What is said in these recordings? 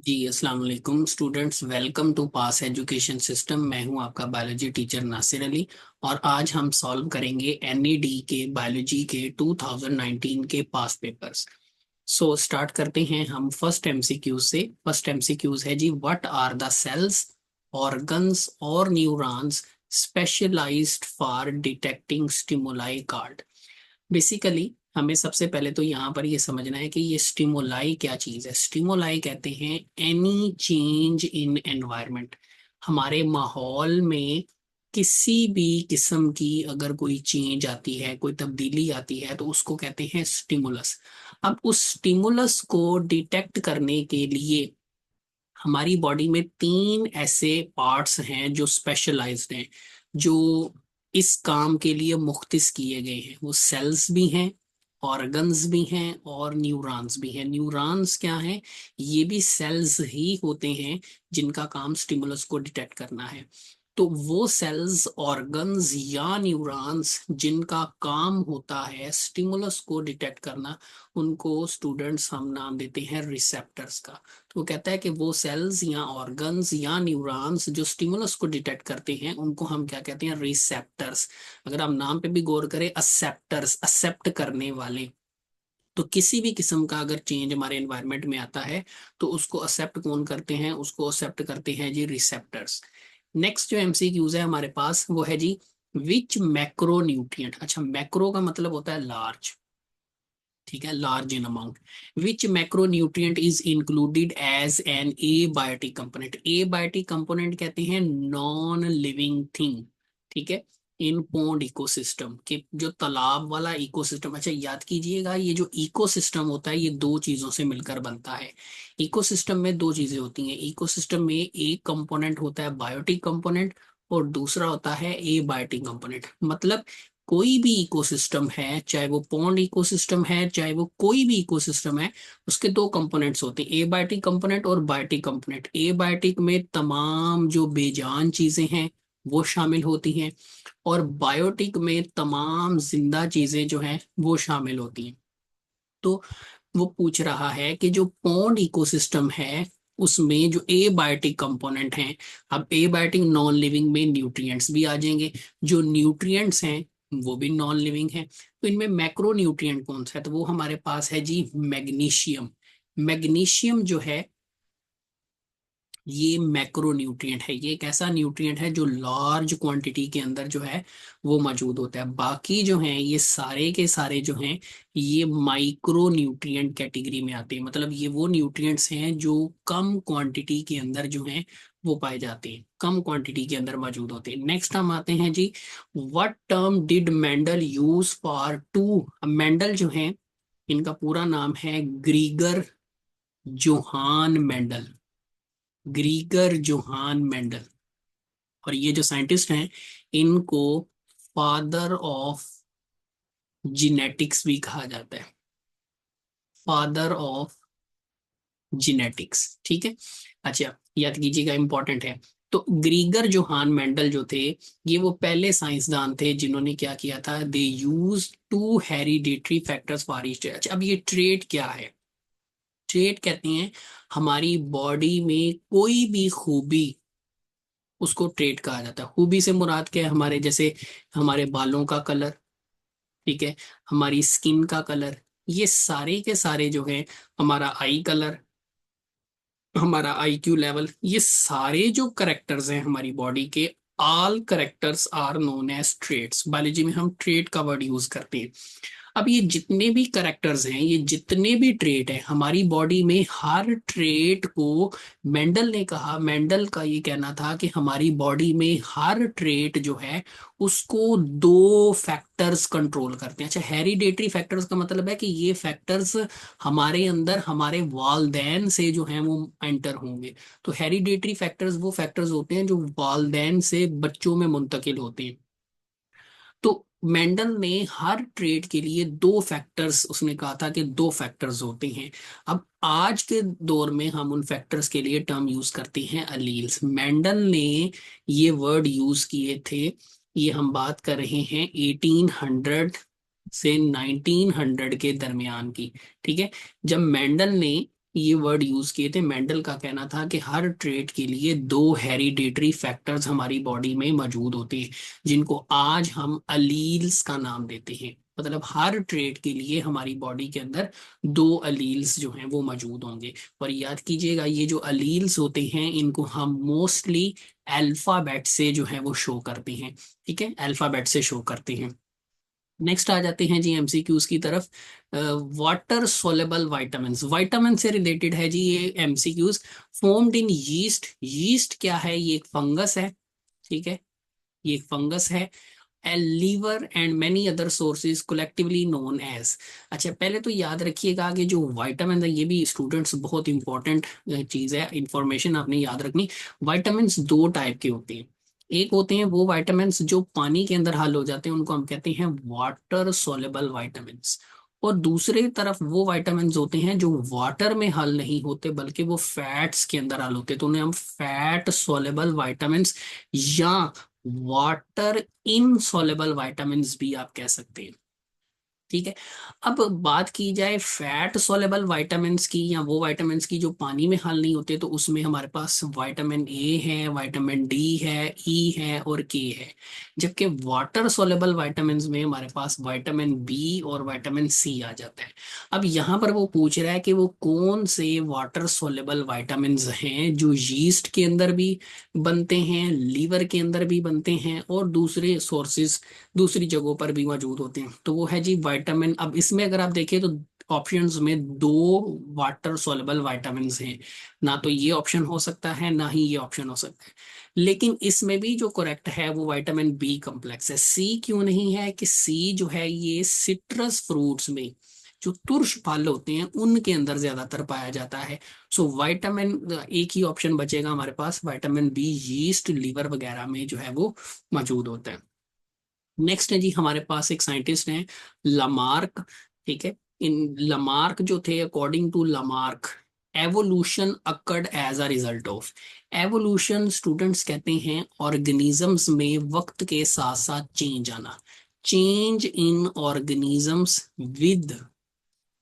जी अस्सलाम वालेकुम students, welcome to pass education system. मैं हूं आपका बायोलॉजी टीचर नासिर अली और आज हम सॉल्व करेंगे एनईडी के बायोलॉजी के 2019 के पास पेपर्स। सो स्टार्ट करते हैं हम फर्स्ट एमसीक्यू से। फर्स्ट एमसीक्यूज है जी, what are the cells, organs और neurons specialised for detecting stimuli card. Basically हमें सबसे पहले तो यहाँ पर ये समझना है कि ये स्टिमुलाई क्या चीज है। स्टिमुलाई कहते हैं एनी चेंज इन एनवायरनमेंट। हमारे माहौल में किसी भी किस्म की अगर कोई चेंज आती है, कोई तब्दीली आती है, तो उसको कहते हैं स्टिमुलस। अब उस स्टिमुलस को डिटेक्ट करने के लिए हमारी बॉडी में तीन ऐसे पार्ट्स हैं जो स्पेशलाइज्ड हैं, जो इस काम के लिए मुख्तिस किए गए हैं। वो सेल्स भी हैं, ऑर्गन्स भी हैं और न्यूरॉन्स भी हैं। न्यूरॉन्स क्या हैं? ये भी सेल्स ही होते हैं जिनका काम स्टिमुलस को डिटेक्ट करना है। तो वो सेल्स, ऑर्गन्स या न्यूरॉन्स जिनका काम होता है स्टिमुलस को डिटेक्ट करना, उनको स्टूडेंट्स हम नाम देते हैं रिसेप्टर्स का। तो वो कहता है कि वो सेल्स या ऑर्गन्स या न्यूरॉन्स जो स्टिमुलस को डिटेक्ट करते हैं उनको हम क्या कहते हैं? रिसेप्टर्स। अगर आप नाम पे भी गौर करें, असेप्टर्स, एक्सेप्ट करने वाले। तो किसी भी किस्म का अगर चेंज हमारे एनवायरनमेंट में आता है तो उसको एक्सेप्ट कौन करते हैं? उसको एक्सेप्ट करते हैं जी रिसेप्टर्स। नेक्स्ट जो एमसीक्यूज है हमारे पास वो है जी, विच मैक्रो न्यूट्रिएंट। अच्छा, मैक्रो का मतलब होता है लार्ज, ठीक है, large in amount. Which macro nutrient is included as an abiotic component. Abiotic component कहते हैं नॉन लिविंग थिंग, ठीक है, इन पोन्ड इकोसिस्टम के, जो तालाब वाला इकोसिस्टम। अच्छा याद कीजिएगा, ये जो इकोसिस्टम होता है ये दो चीजों से मिलकर बनता है। इकोसिस्टम में दो चीजें होती हैं। इकोसिस्टम में एक कंपोनेंट होता है बायोटिक कंपोनेंट और दूसरा होता है एबायोटिक कंपोनेंट। मतलब कोई भी इकोसिस्टम है, चाहे वो पॉन्ड इकोसिस्टम है, चाहे वो कोई भी इकोसिस्टम है, उसके दो कंपोनेंट्स होते हैं, एबायोटिक कंपोनेंट और बायोटिक कंपोनेंट। एबायोटिक में तमाम जो बेजान चीजें हैं वो शामिल होती हैं और बायोटिक में तमाम जिंदा चीजें जो हैं वो शामिल होती हैं। तो वो पूछ रहा है कि जो पॉन्ड इकोसिस्टम है उसमें जो एबायोटिक कंपोनेंट हैं, अब एबायोटिक नॉन लिविंग में न्यूट्रिएंट्स भी आ जाएंगे, जो न्यूट्रिएंट्स हैं वो भी नॉन लिविंग हैं। तो इनमें मैक्रो न्यूट्रिएंट कौन सा है? तो वो हमारे पास है जी मैग्नीशियम। मैग्नीशियम जो है ये मैक्रो न्यूट्रिएंट है। ये एक ऐसा न्यूट्रिएंट है जो लार्ज क्वांटिटी के अंदर जो है वो मौजूद होता है। बाकी जो हैं ये सारे के सारे जो हैं ये माइक्रो न्यूट्रिएंट कैटेगरी में आते हैं। मतलब ये वो न्यूट्रिएंट्स हैं जो कम क्वांटिटी के अंदर जो हैं वो पाए जाते हैं, कम क्वांटिटी के अंदर मौजूद होते हैं। नेक्स्ट हम आते हैं जी, what term did Mendel use for two. Mendel जो है इनका पूरा नाम है Gregor Johann Mendel. Gregor Johann Mendel. और ये जो साइंटिस्ट हैं इनको फादर ऑफ जिनेटिक्स भी कहा जाता है। फादर ऑफ जिनेटिक्स, ठीक है। अच्छा याद कीजिएगा, इंपॉर्टेंट है। तो ग्रीगर जोहान मेंडल जो थे ये वो पहले साइंसदान थे जिन्होंने क्या किया था, they use to hereditary factors for each. अच्छा, अब ये ट्रेट क्या है? ट्रेट कहते हैं हमारी बॉडी में कोई भी खूबी, उसको ट्रेट कहा जाता है। खूबी से मुराद क्या है? हमारे जैसे हमारे बालों का कलर, ठीक है, हमारी स्किन का कलर, ये सारे के सारे जो है, हमारा आई कलर, हमारा आईक्यू लेवल, ये सारे जो करेक्टर्स हैं हमारी बॉडी के, all characters are known as traits. Biology में हम ट्रेट का वर्ड यूज करते हैं। अब ये जितने भी करेक्टर्स हैं, ये जितने भी ट्रेट हैं हमारी बॉडी में, हर ट्रेट को मेंडल ने कहा, मेंडल का ये कहना था कि हमारी बॉडी में हर ट्रेट जो है उसको दो फैक्टर्स कंट्रोल करते हैं। अच्छा, हेरिडेटरी फैक्टर्स का मतलब है कि ये फैक्टर्स हमारे अंदर हमारे वालदैन से जो हैं वो एंटर होंगे। तो हेरिडेटरी फैक्टर्स वो फैक्टर्स होते हैं जो वालदैन से बच्चों में मुंतकिल होते हैं। तो मेंडल ने हर ट्रेड के लिए दो फैक्टर्स, उसने कहा था कि दो फैक्टर्स होते हैं। अब आज के दौर में हम उन फैक्टर्स के लिए टर्म यूज करते हैं अलील्स। मेंडल ने ये वर्ड यूज किए थे, ये हम बात कर रहे हैं 1800 से 1900 के दरमियान की, ठीक है। जब मेंडल ने ये वर्ड यूज किए थे। मेंडल का कहना था कि हर ट्रेट के लिए दो हेरिडेटरी फैक्टर्स हमारी बॉडी में मौजूद होते हैं, जिनको आज हम अलील्स का नाम देते हैं। मतलब हर ट्रेट के लिए हमारी बॉडी के अंदर दो अलील्स जो हैं वो मौजूद होंगे। और याद कीजिएगा, ये जो अलील्स होते हैं इनको हम मोस्टली अल्फाबेट से जो है वो शो करते हैं। ठीक है, अल्फाबेट से शो करते हैं। नेक्स्ट आ जाते हैं जी एमसीक्यूज की तरफ। वाटर सोलेबल वाइटामिन्स, विटामिन से रिलेटेड है जी ये MCQs. Formed in yeast, yeast क्या है? ये एक फंगस है। ठीक है, ये एक फंगस है। Liver and many other sources collectively known as. अच्छा, पहले तो याद रखिएगा कि जो विटामिन है, ये भी स्टूडेंट्स बहुत इंपॉर्टेंट चीज है, इंफॉर्मेशन आपने याद रखनी। विटामिन्स दो टाइप के होते हैं। एक होते हैं वो विटामिन्स जो पानी के अंदर हल हो जाते हैं, उनको हम कहते हैं वाटर सोलेबल विटामिन्स। और दूसरे तरफ वो विटामिन्स होते हैं जो वाटर में हल नहीं होते, बल्कि वो फैट्स के अंदर हल होते हैं, तो उन्हें हम फैट सोलेबल विटामिन्स या वाटर इनसॉलेबल विटामिन्स भी आप कह सकते हैं। ठीक है, अब बात की जाए फैट सोलेबल विटामिन्स की या वो विटामिन्स की जो पानी में हल नहीं होते, तो उसमें हमारे पास विटामिन ए है, विटामिन डी है, ई है और के है। जबकि वाटर सोलेबल विटामिन्स में हमारे पास विटामिन बी और विटामिन सी आ जाता है। अब यहाँ पर वो पूछ रहा है कि वो कौन से वाटर सोलेबल विटामिन्स हैं जो यीस्ट के अंदर भी बनते हैं, लीवर के अंदर भी बनते हैं और दूसरे सोर्सेज, दूसरी जगहों पर भी मौजूद होते हैं। तो वो है जी विटामिन। अब इसमें अगर आप देखें तो ऑप्शंस में दो वाटर सोलेबल विटामिन्स हैं, ना तो ये ऑप्शन हो सकता है ना ही ये ऑप्शन हो सकता है। लेकिन इसमें भी जो करेक्ट है वो विटामिन बी कॉम्प्लेक्स है। सी क्यों नहीं है? कि सी जो है ये सिट्रस फ्रूट्स में, जो तुर्श फल होते हैं उनके अंदर ज्यादातर पाया जाता है। सो विटामिन, एक ही ऑप्शन बचेगा हमारे पास, विटामिन बी यीस्ट, लीवर वगैरह में जो है वो मौजूद होता है। नेक्स्ट है जी हमारे पास एक साइंटिस्ट हैं, लमार्क। ठीक है, इन लमार्क जो थे, according to Lamarck, evolution occurred as a result of. Evolution students कहते हैं ऑर्गेनिजम्स में वक्त के साथ साथ चेंज आना, change in organisms with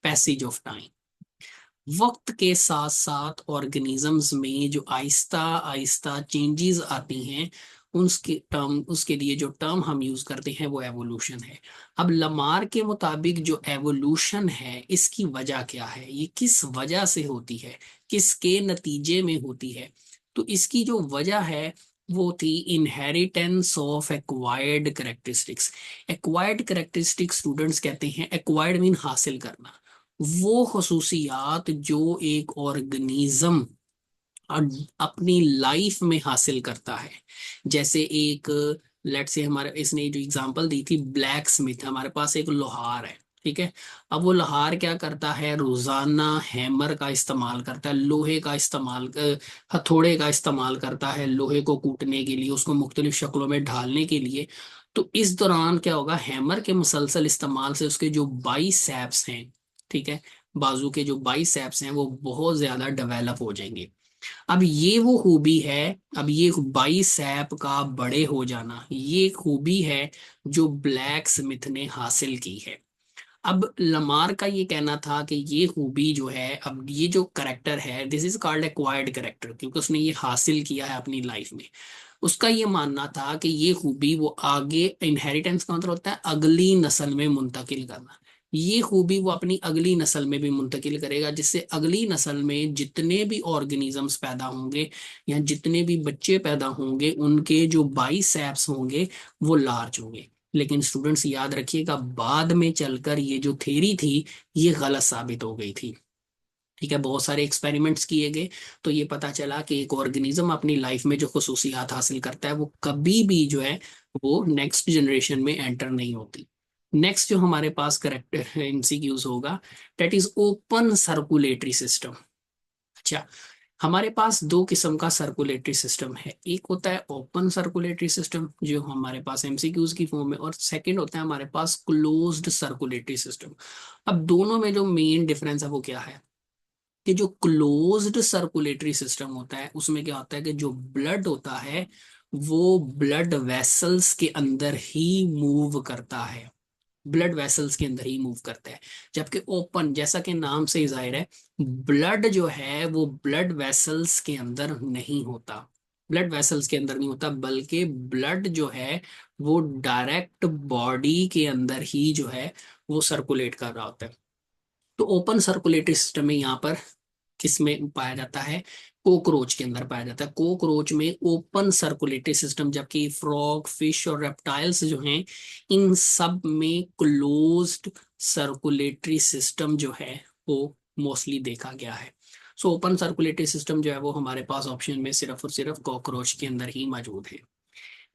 passage of time. वक्त के साथ साथ ऑर्गेनिजम्स में जो आहिस्ता आहिस्ता चेंजेस आती हैं, उसके लिए जो टर्म हम यूज करते हैं वो एवोल्यूशन है। अब लमार के मुताबिक जो एवोल्यूशन है इसकी वजह क्या है, ये किस वजह से होती है, किसके नतीजे में होती है? तो इसकी जो वजह है वो थी inheritance of acquired characteristics. Acquired characteristics students कहते हैं, एक्वायर्ड मीन हासिल करना, वो खसूसियात जो एक ऑर्गेनिज्म अपनी लाइफ में हासिल करता है। जैसे एक, लेट से हमारे, इसने जो एग्जांपल दी थी ब्लैक स्मिथ, हमारे पास एक लोहार है। ठीक है, अब वो लोहार क्या करता है? रोजाना हैमर का इस्तेमाल करता है, लोहे का इस्तेमाल, हथौड़े का इस्तेमाल करता है लोहे को कूटने के लिए, उसको मुख्तलिफ शक्लों में ढालने के लिए। तो इस दौरान क्या होगा? हैमर के मुसलसल इस्तेमाल से उसके जो बाइसेप्स हैं, ठीक है, बाजू के जो बाइसेप्स हैं वो बहुत ज्यादा डेवलप हो जाएंगे। अब ये वो खूबी है, अब ये बाइसेप का बड़े हो जाना, ये खूबी है जो ब्लैक स्मिथ ने हासिल की है। अब लमार का ये कहना था कि ये खूबी जो है, अब ये जो करेक्टर है, this is called acquired character, क्योंकि उसने ये हासिल किया है अपनी लाइफ में। उसका ये मानना था कि ये खूबी वो आगे, इनहेरिटेंस का मतलब होता है अगली नस्ल में मुंतकिल करना, ये खूबी वो अपनी अगली नस्ल में भी मुंतकिल करेगा, जिससे अगली नस्ल में जितने भी ऑर्गेनिजम्स पैदा होंगे या जितने भी बच्चे पैदा होंगे उनके जो बाइसेप्स होंगे वो लार्ज होंगे। लेकिन स्टूडेंट्स याद रखिएगा, बाद में चलकर ये जो थ्योरी थी ये गलत साबित हो गई थी। ठीक है, बहुत सारे एक्सपेरिमेंट्स किए गए तो ये पता चला कि एक ऑर्गेनिज्म अपनी लाइफ में जो खसूसियात हासिल करता है वो कभी भी जो है वो नेक्स्ट जनरेशन में एंटर नहीं होती। नेक्स्ट जो हमारे पास करेक्ट एमसीक्यूज होगा, that is open circulatory system. अच्छा, हमारे पास दो किस्म का सर्कुलेटरी सिस्टम है, एक होता है ओपन सर्कुलेटरी सिस्टम जो हमारे पास एमसीक्यूज की फॉर्म में, और सेकंड होता है हमारे पास क्लोज्ड सर्कुलेटरी सिस्टम। अब दोनों में जो मेन डिफरेंस है वो क्या है? कि जो क्लोज्ड सर्कुलेटरी सिस्टम होता है उसमें क्या होता है कि जो ब्लड होता है वो ब्लड वेसल्स के अंदर ही मूव करता है, ब्लड वेसल्स के अंदर ही मूव करता है। जबकि ओपन, जैसा कि नाम से ही जाहिर है, ब्लड जो है वो ब्लड वेसल्स के अंदर नहीं होता, ब्लड वेसल्स के अंदर नहीं होता, बल्कि ब्लड जो है वो डायरेक्ट बॉडी के अंदर ही जो है वो सर्कुलेट कर रहा होता है। तो ओपन सर्कुलेटरी सिस्टम में यहाँ पर किस में पाया जाता है? कोकरोच के अंदर पाया जाता है। कोकरोच में ओपन सर्कुलेटरी सिस्टम, जबकि फ्रॉग, फिश और रेप्टाइल्स जो हैं इन सब में क्लोज्ड सर्कुलेटरी सिस्टम जो है वो मोस्टली देखा गया है। सो ओपन सर्कुलेटरी सिस्टम जो है वो हमारे पास ऑप्शन में सिर्फ और सिर्फ कॉकरोच के अंदर ही मौजूद है।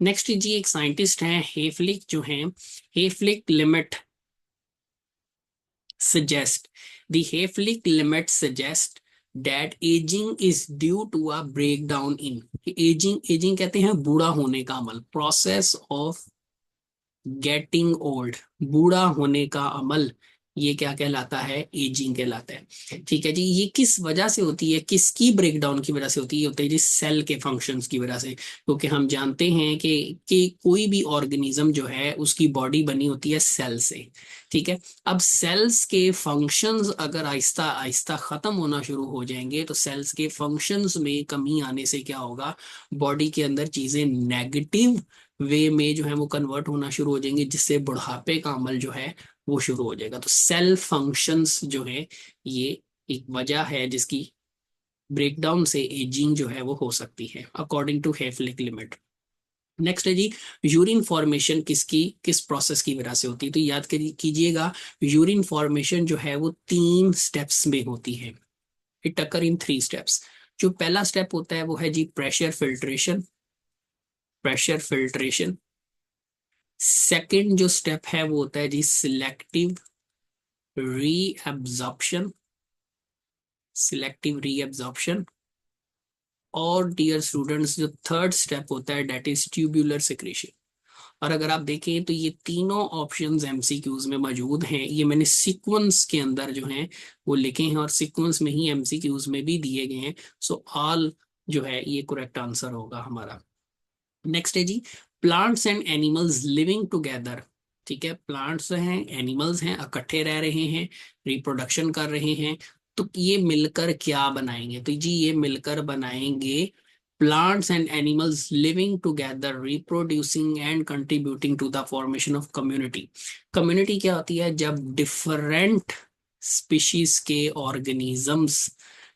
नेक्स्ट जी, एक साइंटिस्ट हैं हेफलिक जो हैं, हेफलिक limit suggest the Hayflick limit suggests that aging is due to a breakdown in aging कहते हैं बूढ़ा होने का अमल, process of गेटिंग ओल्ड, बूढ़ा होने का अमल, ये क्या कहलाता है? एजिंग कहलाता है। ठीक है जी, ये किस वजह से होती है, किसकी ब्रेकडाउन की वजह से होती है? ये होता है जी सेल के फंक्शंस की वजह से, क्योंकि हम जानते हैं कि कोई भी ऑर्गेनिज्म जो है उसकी बॉडी बनी होती है सेल से। ठीक है, अब सेल्स के फंक्शंस अगर आहिस्ता आहिस्ता खत्म होना शुरू हो जाएंगे तो सेल्स के फंक्शंस में कमी आने से क्या होगा? बॉडी के अंदर चीजें नेगेटिव वे में जो है वो कन्वर्ट होना शुरू हो जाएंगे, जिससे बुढ़ापे का अमल जो है वो शुरू हो जाएगा। तो सेल फंक्शंस जो है ये एक वजह है जिसकी ब्रेकडाउन से एजिंग जो है वो हो सकती है अकॉर्डिंग टू हेफलिक लिमिट। नेक्स्ट है जी, यूरिन फॉर्मेशन किस प्रोसेस की वजह से होती है? तो याद कीजिएगा, यूरिन फॉर्मेशन जो है वो 3 स्टेप्स में होती है। It occur in 3 steps. जो पहला स्टेप होता है वो है जी pressure filtration, pressure filtration. Second जो स्टेप है वो होता है जी सिलेक्टिव रीअब्जॉर्प्शन, सिलेक्टिव रीअब्जॉर्प्शन। और डियर स्टूडेंट्स, जो थर्ड स्टेप होता है डेट इज ट्यूबुलर सिक्रेशन। और अगर आप देखें तो ये तीनों ऑप्शंस एमसीक्यूज में मौजूद हैं, ये मैंने सीक्वेंस के अंदर जो हैं वो लिखे हैं और सीक्वेंस में ही एमसीक्यूज में भी दिए गए हैं। सो ऑल जो है ये करेक्ट आंसर होगा हमारा। नेक्स्ट है जी, plants and animals living together. ठीक है, प्लांट्स हैं, एनिमल्स हैं, इकट्ठे रह रहे हैं, रिप्रोडक्शन कर रहे हैं, तो ये मिलकर क्या बनाएंगे? तो जी ये मिलकर बनाएंगे plants and animals living together reproducing and contributing to the formation of community. Community क्या होती है? जब डिफरेंट स्पीशीज के ऑर्गेनिजम्स,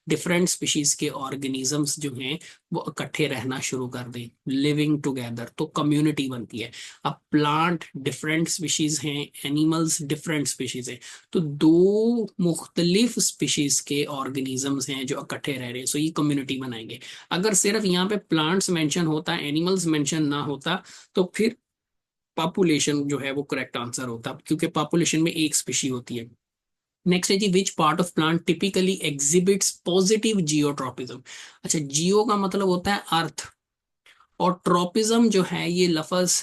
डिफरेंट स्पीशीज के ऑर्गेनिजम्स जो हैं वो इकट्ठे रहना शुरू कर दें, लिविंग टुगेदर, तो कम्युनिटी बनती है। अब प्लांट डिफरेंट स्पीशीज हैं, एनिमल्स डिफरेंट स्पीशीज हैं, तो दो मुख्तलिफ स्पीशीज के ऑर्गेनिजम्स हैं जो इकट्ठे रह रहे हैं, सो ये कम्युनिटी बनाएंगे। अगर सिर्फ यहाँ पे प्लांट्स मेंशन होता, एनिमल्स मेंशन ना होता, तो फिर पॉपुलेशन जो है वो करेक्ट आंसर होता, क्योंकि पॉपुलेशन में एक स्पीशी होती है। नेक्स्ट है जी, which part of plant typically exhibits positive geotropism. अच्छा, जियो का मतलब होता है अर्थ, और ट्रोपिज्म जो है ये लफ्ज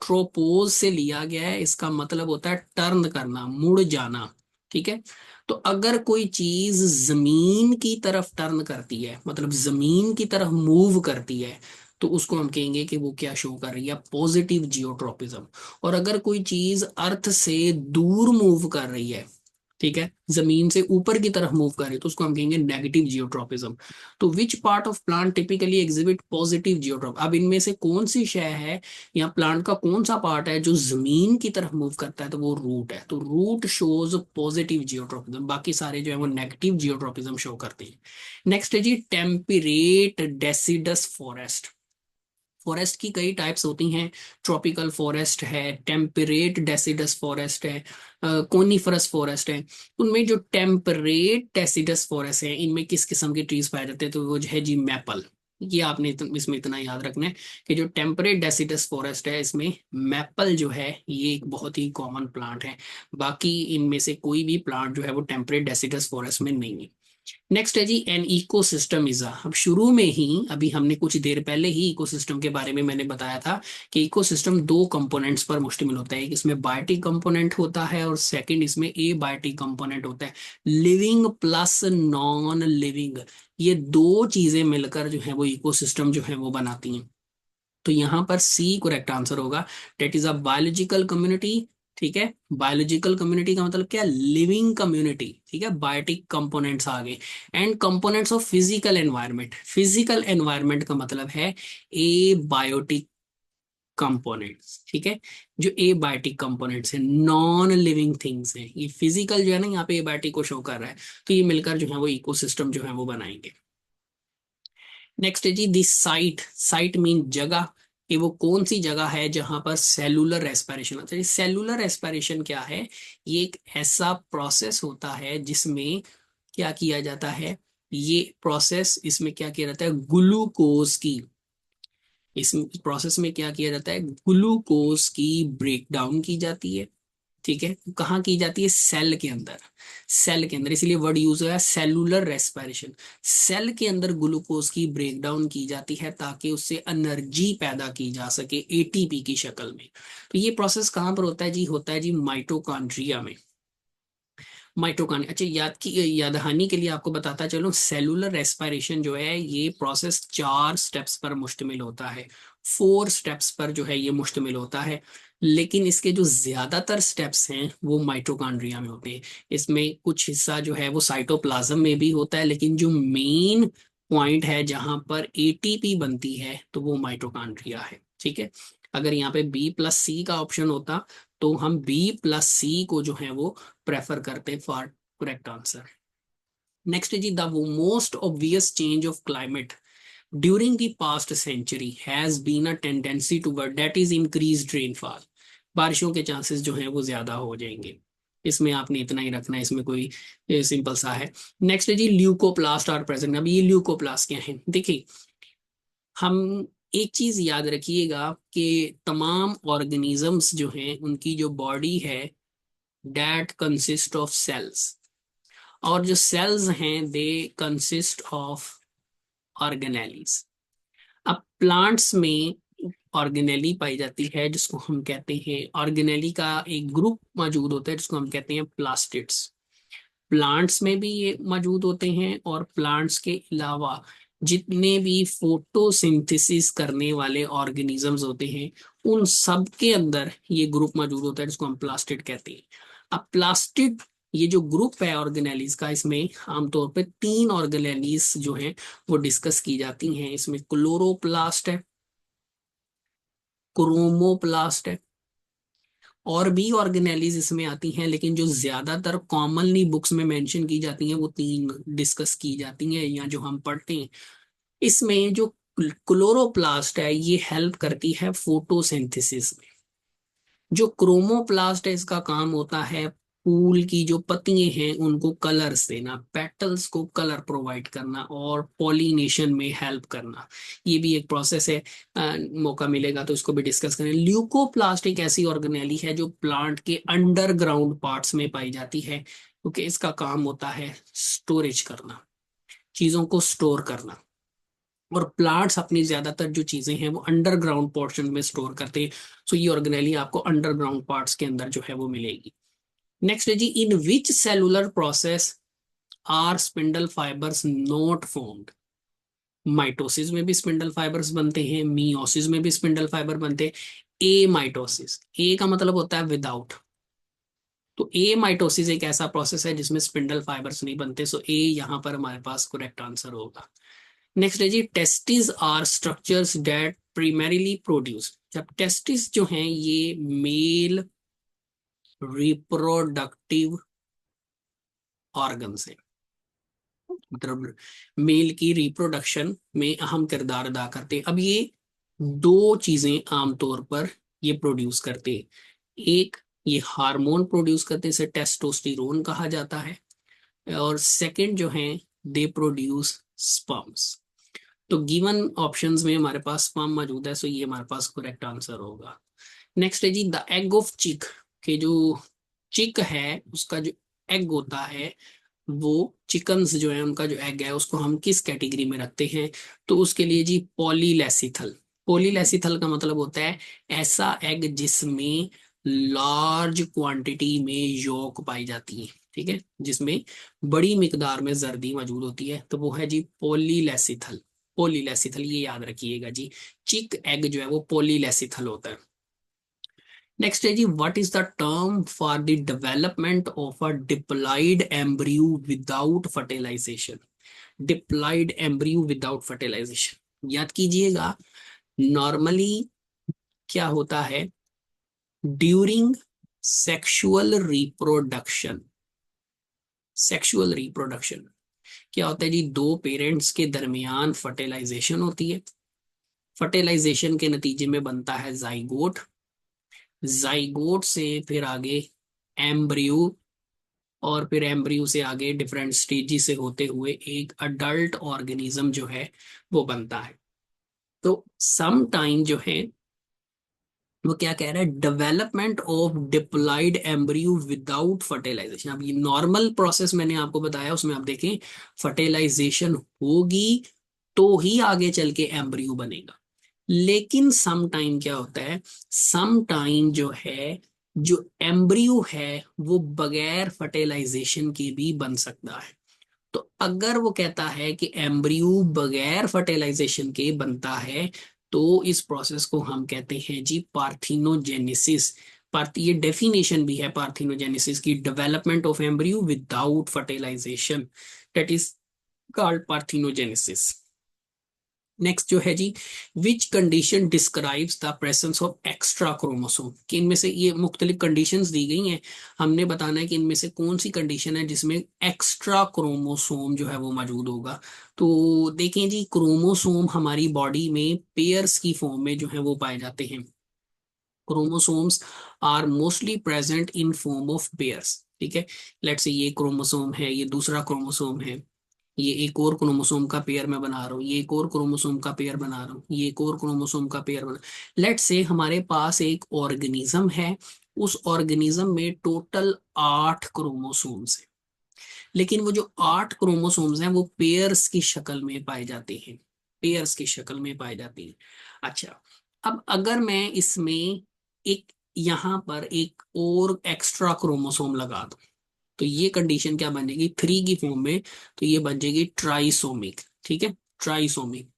ट्रोपोज से लिया गया है, इसका मतलब होता है टर्न करना, मुड़ जाना। ठीक है, तो अगर कोई चीज जमीन की तरफ टर्न करती है, मतलब जमीन की तरफ मूव करती है, तो उसको हम कहेंगे कि वो क्या शो कर रही है? Positive geotropism. और अगर कोई चीज अर्थ से दूर मूव कर रही है, ठीक है, जमीन से ऊपर की तरफ मूव करे, तो उसको हम कहेंगे नेगेटिव जियोट्रोपिज्म। तो which part of plant typically exhibit positive geotrop, अब इनमें से कौन सी शय है या प्लांट का कौन सा पार्ट है जो जमीन की तरफ मूव करता है? तो वो रूट है, तो रूट शोज पॉजिटिव जियोट्रोपिज्म, बाकी सारे जो है वो नेगेटिव जियोट्रोपिज्म शो करते हैं। नेक्स्ट है जी, टेम्परेट डेसिडस फॉरेस्ट। फॉरेस्ट की कई टाइप्स होती हैं, ट्रॉपिकल फॉरेस्ट है, टेम्परेट डेसिडस फॉरेस्ट है, कोनिफरस फॉरेस्ट है। उनमें जो टेम्परेट डेसिडस फॉरेस्ट है, इनमें किस किस्म के ट्रीज पाए जाते हैं? तो वो जो है जी मैपल। ये आपने इसमें इतना याद रखना है कि जो टेम्परेट डेसिडस फॉरेस्ट है इसमें मैपल जो है ये एक बहुत ही कॉमन प्लांट है। बाकी इनमें से कोई भी प्लांट जो है वो टेम्परेट डेसिडस फॉरेस्ट में नहीं है। नेक्स्ट है जी, एन इकोसिस्टम इज अब शुरू में ही, अभी हमने कुछ देर पहले ही इकोसिस्टम के बारे में मैंने बताया था कि इकोसिस्टम 2 कंपोनेंट्स पर मुश्तमिल होता है। एक इसमें बायोटिक कंपोनेंट होता है और सेकंड इसमें ए बायोटिक कंपोनेंट होता है। लिविंग प्लस नॉन लिविंग, ये दो चीजें मिलकर जो है वो इकोसिस्टम जो है वो बनाती हैं। तो यहाँ पर सी करेक्ट आंसर होगा, that is a biological community ठीक है। बायोलॉजिकल कम्युनिटी का मतलब क्या, लिविंग कम्युनिटी, ठीक है। बायोटिक कंपोनेंट्स आ गए। And components of physical environment, physical environment का मतलब है ए बायोटिक कंपोनेंट्स, ठीक है। जो ए बायोटिक कंपोनेंट्स है, नॉन लिविंग थिंग्स हैं, ये फिजिकल जो है ना, यहाँ पे ए बायोटिक को शो कर रहा है, तो ये मिलकर जो है वो इकोसिस्टम जो है वो बनाएंगे। नेक्स्ट है जी दिस साइट, साइट मीन जगह, कि वो कौन सी जगह है जहां पर सेलुलर रेस्पिरेशन होता है। सेलुलर रेस्पिरेशन क्या है, ये एक ऐसा प्रोसेस होता है जिसमें क्या किया जाता है, ये प्रोसेस, इसमें क्या किया जाता है, ग्लूकोज की, इस प्रोसेस में क्या किया जाता है, ग्लूकोज की ब्रेकडाउन की जाती है, ठीक है। कहाँ की जाती है, सेल के अंदर, सेल के अंदर, इसलिए वर्ड यूज हुआ है सेलुलर रेस्पिरेशन। सेल के अंदर ग्लूकोज की ब्रेकडाउन की जाती है ताकि उससे एनर्जी पैदा की जा सके एटीपी की शक्ल में। तो ये प्रोसेस कहाँ पर होता है जी, होता है जी माइटोकॉन्ड्रिया में। माइटोकॉन्ड्रिया, अच्छा याद हानि के लिए आपको बताता चलूं, सेलुलर रेस्पिरेशन जो है ये प्रोसेस 4 स्टेप्स पर मुश्तमिल होता है, 4 स्टेप्स पर जो है ये मुश्तमिल होता है। लेकिन इसके जो ज्यादातर स्टेप्स हैं वो माइटोकॉन्ड्रिया में होते हैं। इसमें कुछ हिस्सा जो है वो साइटोप्लाज्म में भी होता है, लेकिन जो मेन पॉइंट है जहां पर एटीपी बनती है तो वो माइटोकॉन्ड्रिया है, ठीक है। अगर यहाँ पे B+C का ऑप्शन होता तो हम B+C को जो है वो प्रेफर करते हैं फॉर करेक्ट आंसर। नेक्स्ट है जी the most obvious change of climate during the past century has been a tendency toward that is increased rainfall. बारिशों के चांसेस जो हैं वो ज्यादा हो जाएंगे। इसमें आपने इतना ही रखना है, इसमें कोई सिंपल सा है। नेक्स्ट है जी ल्यूकोप्लास्ट आर प्रेजेंट। अब ये ल्यूकोप्लास्ट क्या है, देखिए हम एक चीज याद रखिएगा कि तमाम ऑर्गेनिजम्स जो हैं उनकी जो बॉडी है that consist of cells, और जो cells हैं दे consist of organelles। अब प्लांट्स में ऑर्गेनेली पाई जाती है जिसको हम कहते हैं, ऑर्गेनेली का एक ग्रुप मौजूद होता है जिसको हम कहते हैं प्लास्टिड्स। प्लांट्स में भी ये मौजूद होते हैं, और प्लांट्स के अलावा जितने भी फोटोसिंथेसिस करने वाले ऑर्गेनिजम्स होते हैं उन सब के अंदर ये ग्रुप मौजूद होता है जिसको हम प्लास्टिड कहते हैं। अब प्लास्टिड, ये जो ग्रुप है ऑर्गेनेलीज का, इसमें आमतौर पे 3 ऑर्गेनेलीज जो हैं वो डिस्कस की जाती हैं। इसमें क्लोरोप्लास्ट है, क्रोमोप्लास्ट है, और भी ऑर्गेनेलीज इसमें आती हैं, लेकिन जो ज्यादातर कॉमनली बुक्स में मेंशन की जाती हैं वो 3 डिस्कस की जाती हैं या जो हम पढ़ते हैं। इसमें जो क्लोरोप्लास्ट है ये हेल्प करती है फोटोसिंथेसिस में। जो क्रोमोप्लास्ट है इसका काम होता है फूल की जो पत्तियां हैं उनको कलर्स देना, पेटल्स को कलर प्रोवाइड करना और पॉलिनेशन में हेल्प करना। ये भी एक प्रोसेस है, मौका मिलेगा तो इसको भी डिस्कस करें। ल्यूकोप्लास्ट एक ऐसी ऑर्गेनेली है जो प्लांट के अंडरग्राउंड पार्ट्स में पाई जाती है, क्योंकि इसका काम होता है स्टोरेज करना, चीजों को स्टोर करना। और प्लांट्स अपनी ज्यादातर जो चीजें हैं वो अंडरग्राउंड पोर्शन में स्टोर करते हैं। सो ये ऑर्गेनेली आपको अंडरग्राउंड पार्ट्स के अंदर जो है वो मिलेगी। नेक्स्ट है जी in which cellular process are spindle fibres not formed. Mitosis में भी स्पिंडल फाइबर्स बनते हैं, मियोसिस में भी स्पिंडल फाइबर बनते हैं। ए माइटोसिस, ए का मतलब होता है विदाउट, तो ए माइटोसिस एक ऐसा प्रोसेस है जिसमें स्पिंडल फाइबर्स नहीं बनते, सो ए यहाँ पर हमारे पास करेक्ट आंसर होगा। नेक्स्ट है जी testis are structures that primarily produce. जब टेस्टिस जो हैं ये मेल रिप्रोडक्टिव ऑर्गन्स है, मतलब मेल की रिप्रोडक्शन में अहम किरदार अदा करते हैं। अब ये 2 चीजें आमतौर पर ये प्रोड्यूस करते हैं। एक, ये हार्मोन प्रोड्यूस करते हैं, इसे टेस्टोस्टेरोन कहा जाता है। और सेकंड जो है, दे प्रोड्यूस स्पर्म्स। तो गिवन ऑप्शंस में हमारे पास स्पर्म मौजूद है, सो ये हमारे पास करेक्ट आंसर होगा। नेक्स्ट है जी द एग ऑफ चिक, के जो चिक है उसका जो एग होता है, वो चिकन्स जो है उनका जो एग है उसको हम किस कैटेगरी में रखते हैं, तो उसके लिए जी पॉलीलेसिथल। पॉलीलेसिथल का मतलब होता है ऐसा एग जिसमें लार्ज क्वांटिटी में यॉक पाई जाती है, ठीक है, जिसमें बड़ी मिकदार में जर्दी मौजूद होती है, तो वो है जी पॉलीलेसिथल। पॉलीलेसिथल ये याद रखिएगा जी, चिक एग जो है वो पॉलीलेसिथल होता है। नेक्स्ट है जी, what is the term for the development of a diploid embryo without fertilization? Diploid embryo without fertilization, याद कीजिएगा, नॉर्मली क्या होता है, during sexual reproduction, sexual reproduction क्या होता है जी, दो पेरेंट्स के दरमियान फर्टिलाइजेशन होती है। फर्टिलाइजेशन के नतीजे में बनता है जाइगोट, जाइगोट से फिर आगे एम्ब्रियो, और फिर एम्ब्रियो से आगे डिफरेंट स्टेजेस से होते हुए एक अडल्ट ऑर्गेनिज्म जो है वो बनता है। तो सम टाइम जो है वो क्या कह रहा है, development of diploid embryo without fertilization. अब ये नॉर्मल प्रोसेस मैंने आपको बताया, उसमें आप देखें फर्टिलाइजेशन होगी तो ही आगे चल के एम्ब्रियो बनेगा। लेकिन सम टाइम क्या होता है, सम टाइम जो है, जो एम्ब्रियो है वो बगैर फर्टिलाइजेशन के भी बन सकता है। तो अगर वो कहता है कि एम्ब्रियो बगैर फर्टिलाइजेशन के बनता है, तो इस प्रोसेस को हम कहते हैं जी पार्थिनोजेनेसिस। ये डेफिनेशन भी है पार्थिनोजेनेसिस की, development of embryo without fertilization, that is called parthenogenesis. Next जो है जी, which condition describes the presence of extra chromosome, कि इनमें से ये मुख्तलिफ कंडीशंस दी गई हैं, हमने बताना है कि इनमें से कौन सी कंडीशन है जिसमें एक्स्ट्रा क्रोमोसोम जो है वो मौजूद होगा। तो देखें जी, क्रोमोसोम हमारी बॉडी में पेयर्स की फॉर्म में जो है वो पाए जाते हैं। Chromosomes are mostly present in form of pairs, ठीक है। लेट्स से ये क्रोमोसोम है, ये दूसरा क्रोमोसोम है, ये एक और क्रोमोसोम का पेयर मैं बना रहा हूँ, ये एक और क्रोमोसोम का पेयर बना रहा हूँ, ये एक और क्रोमोसोम का पेयर बना। लेट्स से हमारे पास एक ऑर्गेनिज्म है, उस ऑर्गेनिज्म में टोटल 8 क्रोमोसोम्स हैं, लेकिन वो जो 8 क्रोमोसोम्स हैं वो पेयर्स की शक्ल में पाए जाते हैं, पेयर्स की शक्ल में पाए जाते हैं। अच्छा, अब अगर मैं इसमें एक, यहाँ पर एक और एक्स्ट्रा क्रोमोसोम लगा दूं, तो ये कंडीशन क्या बनेगी 3 की फॉर्म में, तो ये बन जाएगी ट्राइसोमिक, ठीक है। ट्राइसोमिक,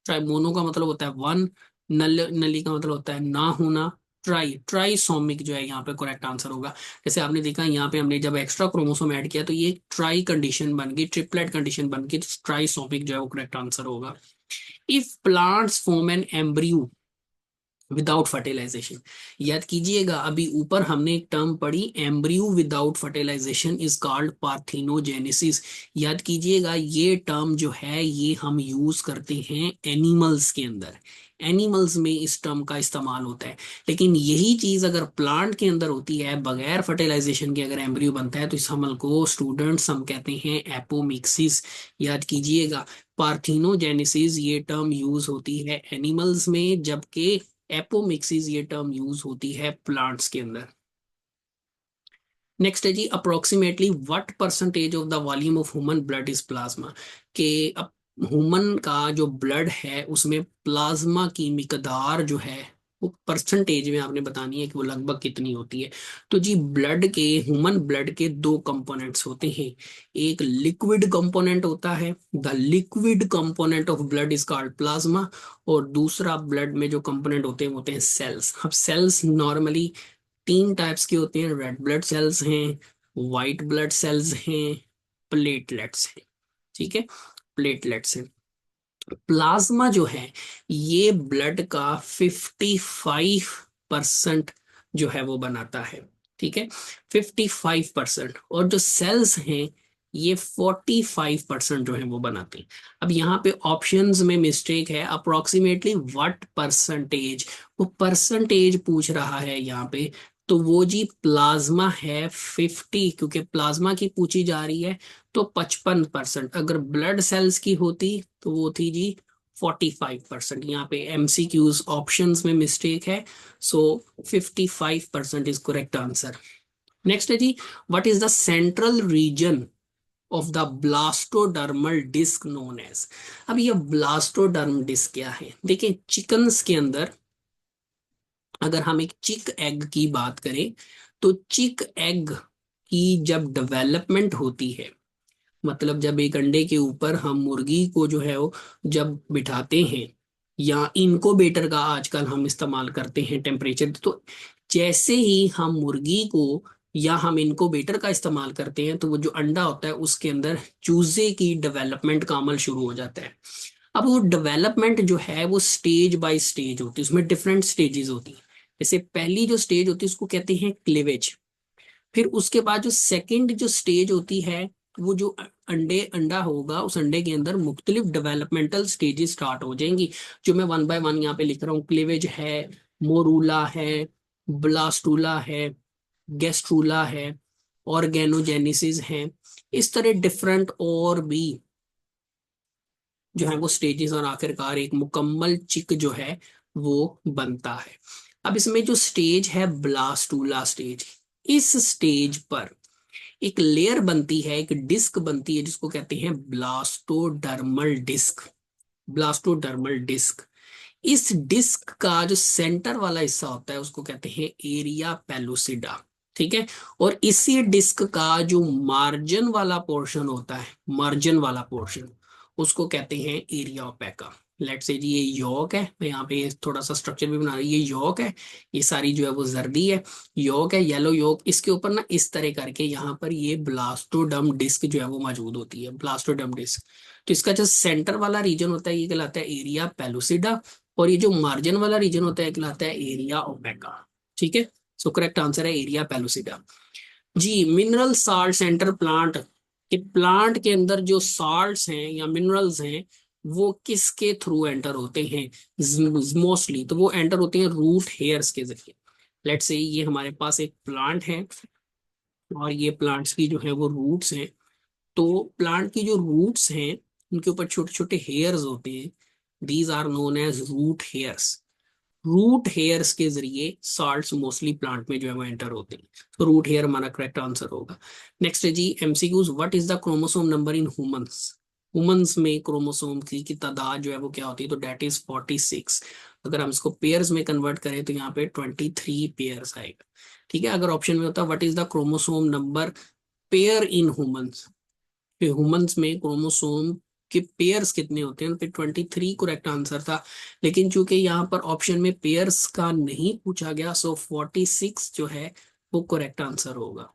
ट्राई मोनो का मतलब होता है वन, नली का मतलब होता है ना होना, ट्राइसोमिक जो है यहाँ पे करेक्ट आंसर होगा। जैसे आपने देखा यहाँ पे हमने जब एक्स्ट्रा क्रोमोसोम ऐड किया तो ये ट्राई कंडीशन बन गई, ट्रिपलेट कंडीशन बन गई, ट्राइसोमिक जो है वो करेक्ट आंसर होगा। If plants form an embryo without fertilization, याद कीजिएगा अभी ऊपर हमने एक टर्म पढ़ी, embryo without fertilization is called parthenogenesis. याद कीजिएगा ये टर्म जो है ये हम यूज करते हैं एनिमल्स के अंदर, एनिमल्स में इस टर्म का इस्तेमाल होता है। लेकिन यही चीज अगर प्लांट के अंदर होती है बगैर फर्टिलाइजेशन के, अगर एम्ब्रियो बनता है, तो इस अमल को स्टूडेंट्स हम कहते हैं एपोमिक्सिस। याद कीजिएगा, पार्थिनोजेनेसिस ये टर्म यूज होती है एनिमल्स में, जबकि एपोमिक्सिस ये टर्म यूज होती है प्लांट्स के अंदर। नेक्स्ट है जी, approximately what percentage of the volume of human blood is plasma, के ह्यूमन का जो ब्लड है उसमें प्लाज्मा की मिकदार जो है वो परसेंटेज में आपने बतानी है कि वो लगभग कितनी होती है। तो जी ब्लड के, ह्यूमन ब्लड के 2 कंपोनेंट्स होते हैं, एक लिक्विड कंपोनेंट होता है, the liquid component of blood is called plasma, और दूसरा ब्लड में जो कंपोनेंट होते हैं वो होते हैं सेल्स। अब सेल्स नॉर्मली 3 टाइप्स के होते हैं, रेड ब्लड सेल्स हैं, वाइट ब्लड सेल्स हैं, प्लेटलेट्स हैं, ठीक है, प्लेटलेट्स हैं। प्लाज्मा जो है ये ब्लड का 55% जो है वो बनाता है, ठीक है, 55%, और जो सेल्स हैं ये 45% जो है वो बनाते हैं। अब यहाँ पे ऑप्शंस में मिस्टेक है, अप्रोक्सीमेटली व्हाट परसेंटेज, वो परसेंटेज पूछ रहा है यहाँ पे, तो वो जी प्लाज्मा है 50, क्योंकि प्लाज्मा की पूछी जा रही है, तो 55%। अगर ब्लड सेल्स की होती तो वो थी जी 45%। यहाँ पे एमसीक्यूज ऑप्शंस में मिस्टेक है, so 55% is correct answer. Next है जी, what is the central region of the blastodermal disc known as. अब ये ब्लास्टोडर्म डिस्क क्या है, देखिए चिकन्स के अंदर अगर हम एक चिक एग की बात करें, तो चिक एग की जब डेवलपमेंट होती है, मतलब जब एक अंडे के ऊपर हम मुर्गी को जो है वो जब बिठाते हैं, या इनकोबेटर का आजकल हम इस्तेमाल करते हैं टेम्परेचर, तो जैसे ही हम मुर्गी को या हम इनक्यूबेटर का इस्तेमाल करते हैं तो वो जो अंडा होता है उसके अंदर चूजे की डेवलपमेंट का अमल शुरू हो जाता है। अब वो डेवलपमेंट जो है वो स्टेज बाय स्टेज होती है, उसमें डिफरेंट स्टेजेस होती है। जैसे पहली जो स्टेज होती है उसको कहते हैं क्लीवेज। फिर उसके बाद जो सेकंड जो स्टेज होती है, वो जो अंडा होगा उस अंडे के अंदर मुख्तलिफ डेवलपमेंटल स्टेजेस स्टार्ट हो जाएंगी, जो मैं वन बाय वन यहाँ पे लिख रहा हूँ। क्लीवेज है, मोरूला है, ब्लास्टूला है, गेस्ट्रूला है, ऑर्गेनोजेनेसिस है। इस तरह डिफरेंट और भी जो है वो स्टेजेस, और आखिरकार एक मुकम्मल चिक जो है वो बनता है। अब इसमें जो स्टेज है ब्लास्टूला स्टेज, इस स्टेज पर एक लेयर बनती है, एक डिस्क बनती है जिसको कहते हैं ब्लास्टोडर्मल डिस्क। ब्लास्टोडर्मल डिस्क, इस डिस्क का जो सेंटर वाला हिस्सा होता है उसको कहते हैं एरिया पेलुसिडा। ठीक है। और इसी डिस्क का जो मार्जिन वाला पोर्शन होता है, मार्जिन वाला पोर्शन, उसको कहते हैं एरिया ओपेका। लेट्स से जी ये यॉक है, मैं यहाँ पे थोड़ा सा स्ट्रक्चर भी बना रही हूँ। ये यॉक है, ये सारी जो है वो जर्दी है, यॉक है, येलो यॉक। इसके ऊपर ना इस तरह करके यहाँ पर ये ब्लास्टोडर्म डिस्क जो है वो मौजूद होती है, ब्लास्टोडर्म डिस्क। तो इसका जो सेंटर वाला रीजन होता है ये कहलाता है एरिया पेलुसिडा, और ये जो मार्जिन वाला रीजन होता है कहलाता है एरिया ओपेका। ठीक है। सो करेक्ट आंसर है एरिया पेलुसिडा। जी, मिनरल साल्ट सेंटर प्लांट, कि प्लांट के अंदर जो साल्ट्स हैं या मिनरल्स हैं वो किसके थ्रू एंटर होते हैं? मोस्टली तो वो एंटर होते हैं रूट हेयर्स के जरिए। लेट्स से ये हमारे पास एक प्लांट है और ये प्लांट्स की जो है वो रूट्स हैं। तो प्लांट की जो रूट्स हैं उनके ऊपर छोटे छोटे हेयर्स होते हैं, these are known as root hairs. Root hairs के जरिए साल्ट्स मोस्टली प्लांट में जो है वो एंटर होते हैं। तो रूट हेयर हमारा करेक्ट आंसर होगा। नेक्स्ट है जी MCQs, what is the chromosome number in humans? Humans में क्रोमोसोम की तादाद जो है वो क्या होती है? तो डेट इज 46। अगर हम इसको पेयर्स में कन्वर्ट करें तो यहाँ पे 23 पेयर्स आएगा। ठीक है। अगर ऑप्शन में होता है what is the chromosome number pair in humans, humans में क्रोमोसोम के पेयर्स कितने होते हैं? तो 23 करेक्ट आंसर था। लेकिन चूंकि यहाँ पर ऑप्शन में पेयर्स का नहीं पूछा गया, सो 46 जो है वो करेक्ट आंसर होगा।